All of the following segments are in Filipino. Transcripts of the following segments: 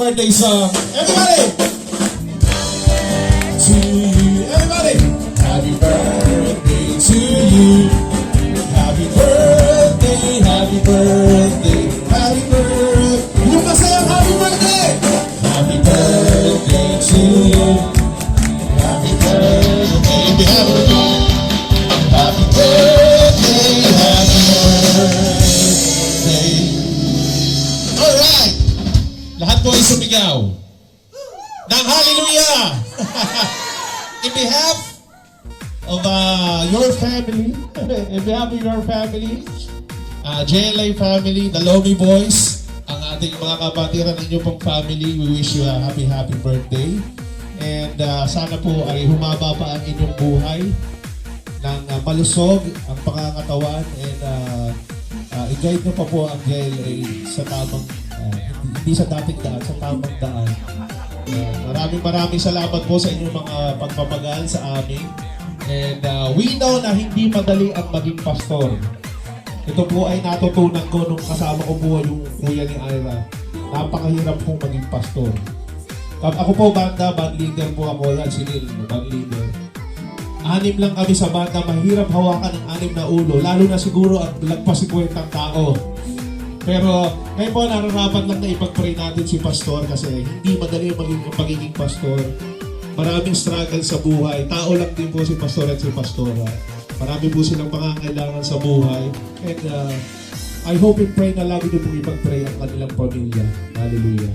birthday song. Everybody! To you, everybody! Happy birthday to you. Happy birthday, happy birthday, happy birthday. Yung masayang happy birthday! Happy birthday to you. Happy birthday, happy birthday. Happy birthday, happy birthday. Alright! Lahat po ay sumigaw ng hallelujah! In behalf of your family, in behalf of your family, JLA family, the Lomi Boys, ang ating mga kapatiran ng inyong pong family, we wish you a happy birthday. And sana po ay humaba pa ang inyong buhay ng malusog ang pangangatawan, and i-guide nyo pa po ang JLA sa tamang, hindi sa dating daan, sa tamang daan. Maraming salamat po sa inyong mga pagpapagaan sa amin. And we know na hindi madali ang maging pastor. Ito po ay natutunan ko nung kasama ko po yung kuya ni Ira. Napakahirap pong maging pastor. Ako po band leader po ako, yan si Neil, band leader. 6 lang kami sa banda, mahirap hawakan ng 6 na ulo, lalo na siguro ang lagpas 50 tao. Pero ngayon po nararapat lang na ipag-pray natin si pastor kasi hindi madali maging pagiging pastor. Maraming struggle sa buhay. Tao lang din po si pastor at si pastora. Marami po silang pangangailangan sa buhay. And I hope and pray na lagi din po ipag-pray ang kanilang pamilya. Hallelujah.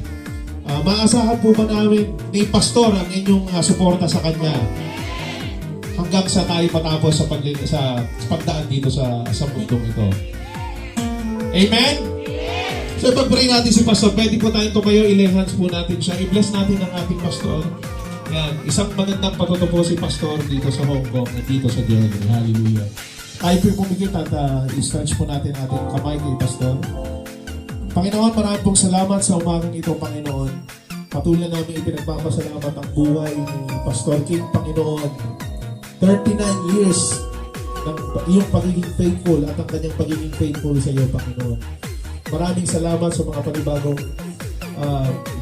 Maasahan po ba namin ni pastor ang inyong suporta sa kanya hanggang sa tayo matapos sa pagdaan dito sa mundong ito. Amen? So pag-pray natin si pastor, pwede po tayong tumayo, i-lay hands po natin siya, i-bless natin ang ating pastor. Yan, isang magandang patuto po si pastor dito sa Hong Kong at dito sa Jeddah. Hallelujah. Tayo po pumikit at i-stretch po natin ating kamay kay pastor. Panginoon, maraming pong salamat sa umagang ito, Panginoon. Patuloy namin ipinagpapasalamat ang buhay ni Pastor King, Panginoon. 39 years ng iyong pagiging faithful at ang kanyang pagiging faithful sa iyo, Panginoon. Maraming salamat sa mga panibagong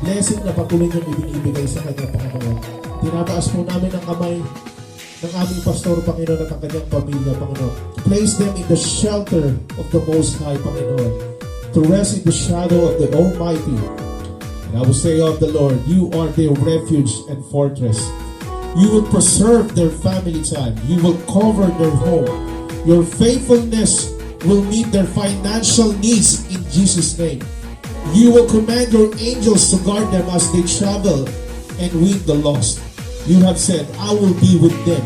blessing na patuloy niyong ibinibigay sa kanya, Panginoon. Tinataas po namin ang kamay ng aming pastor, Panginoon, at ang kanyang pamilya, Panginoon. Place them in the shelter of the Most High, Panginoon, to rest in the shadow of the Almighty. And I will say of the Lord, you are their refuge and fortress. You will preserve their family time. You will cover their home. Your faithfulness will meet their financial needs in Jesus' name. You will command your angels to guard them as they travel and win the lost. You have said, I will be with them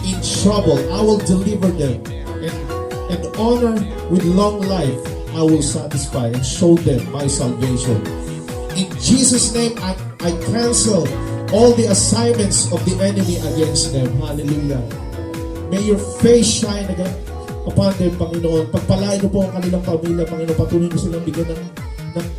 in trouble. I will deliver them, and honor with long life I will satisfy and show them my salvation. In Jesus' name, I cancel all the assignments of the enemy against them. Hallelujah. May your face shine again upon them, Panginoon. Pagpalain mo po ang kanilang pamilya, Panginoon. Patuloy mo silang bigyan ng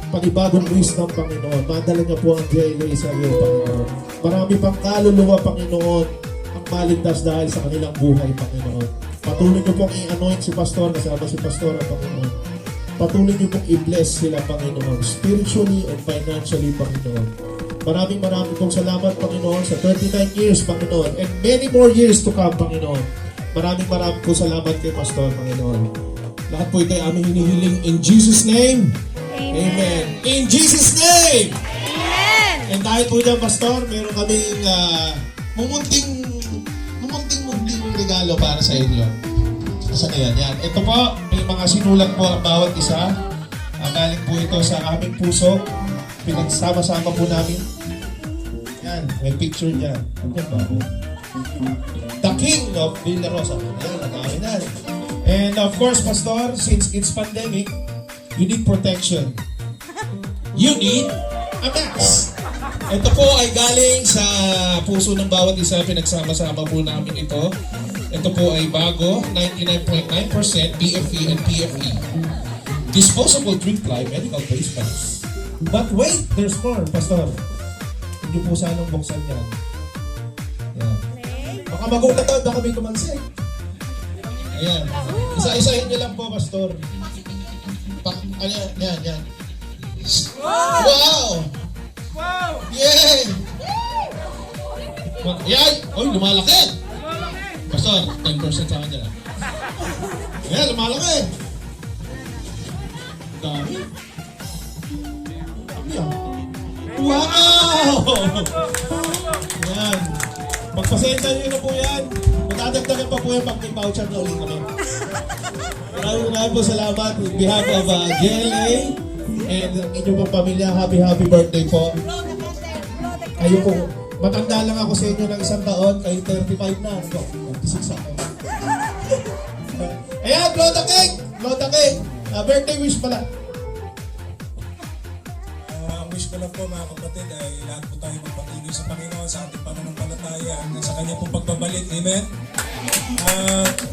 panibagong wisdom, Panginoon. Madala niya po ang JLA sa iyo, Panginoon. Marami pang kaluluwa, Panginoon, ang maligtas dahil sa kanilang buhay, Panginoon. Patuloy niyo pong i-anoint si Pastor, kasama si Pastor, Panginoon. Patuloy niyo pong i-bless sila, Panginoon, spiritually and financially, Panginoon. Maraming pong salamat, Panginoon, sa 39 years, Panginoon, and many more years to come, Panginoon. Maraming po salamat kay Pastor, Panginoon. Lahat po ito ay aming hinihiling in Jesus' name. Amen. In Jesus' name! Amen! And dahil po dyan, Pastor, meron kaming mumunting regalo para sa inyo. Saan yan? Yan. Ito po, may mga sinulat po ang bawat isa. Galing po ito sa aming puso. Pinagsama-sama po namin. Yan, may picture dyan. Ano ba? The King of Villarosa. Yan, nagkakain na. And of course, Pastor, since it's pandemic, you need protection. You need a mask. Ito po ay galing sa puso ng bawat isa. Pinagsama-sama po namin ito. Ito po ay bago, 99.9% PFE and PFE. Disposable drip-ply medical face mask. But wait, there's more, Pastor. Hindi po sanang buksan yan. Yan. Baka magulat daw, baka may tumansik. Ayan. Isa-isahin niyo lang po, Pastor. Yan. Wow! Yay! Yay! Oy, lumalaki! Pastor, 10% sa akin dyan. Ayan, lumalaki! Dami. Ayan. Wow! Yan. Magpasensya nyo na po yan. Matadagdagan pa po yan pag may voucher na ulit kami. Maraming po salamat. On behalf of GLA and inyong pong pamilya, happy birthday po. Kayo po, matanda lang ako sa inyo ng isang taon, kayo 35 na. Ako, 26 ako. Ayan, Lota Cake! Lota Cake! Birthday wish pala. Ang wish ko lang po mga kapatid ay lahat po tayo magpatuloy sa Panginoon sa ating pananampalataya hanggang sa kanya pong pagbabalik. Amen?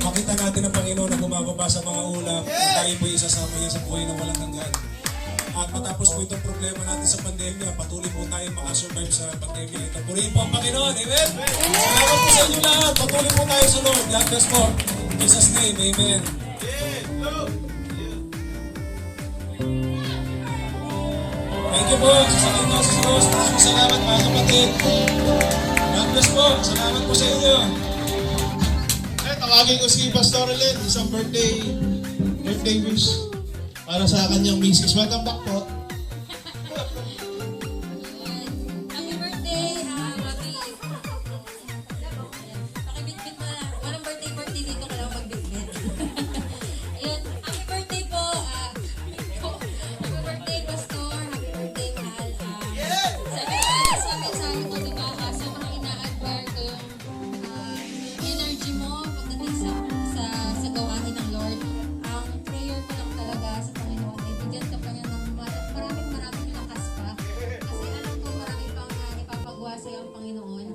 Makita natin ang Panginoon na bumababa sa mga ulap at tayo po isasama niya sa buhay na walang hanggan. At matapos po itong problema natin sa pandemya, patuloy po tayo makasurvive sa pandemya ito. Purihin po ang Panginoon. Amen? Salamat po sa inyo lahat. Patuloy po tayo sa Lord. God bless po. In Jesus' name. Amen. Thank you po. Sasakin po sa Diyos. Maraming salamat mga kapatid. God bless po. Salamat po sa inyo. Tawagin ko si Pastor Len, isang birthday wish para sa kanyang misis. Welcome back po. Happy birthday! Pakibitbit mo na. Walang birthday dito, kailangan magbitbit. Ayun, happy birthday po! Happy birthday, Pastor! Happy birthday, mahal! Sabi ko, diba, sobrang ina-admire ko yung energy mo pagdating sa gawain ng Lord. Ang prayer ko lang talaga sa Panginoon ay bigyan ka pa niya ng maraming lakas pa. Kasi alam ko marami pang ipapagawa sa'yo ang Panginoon.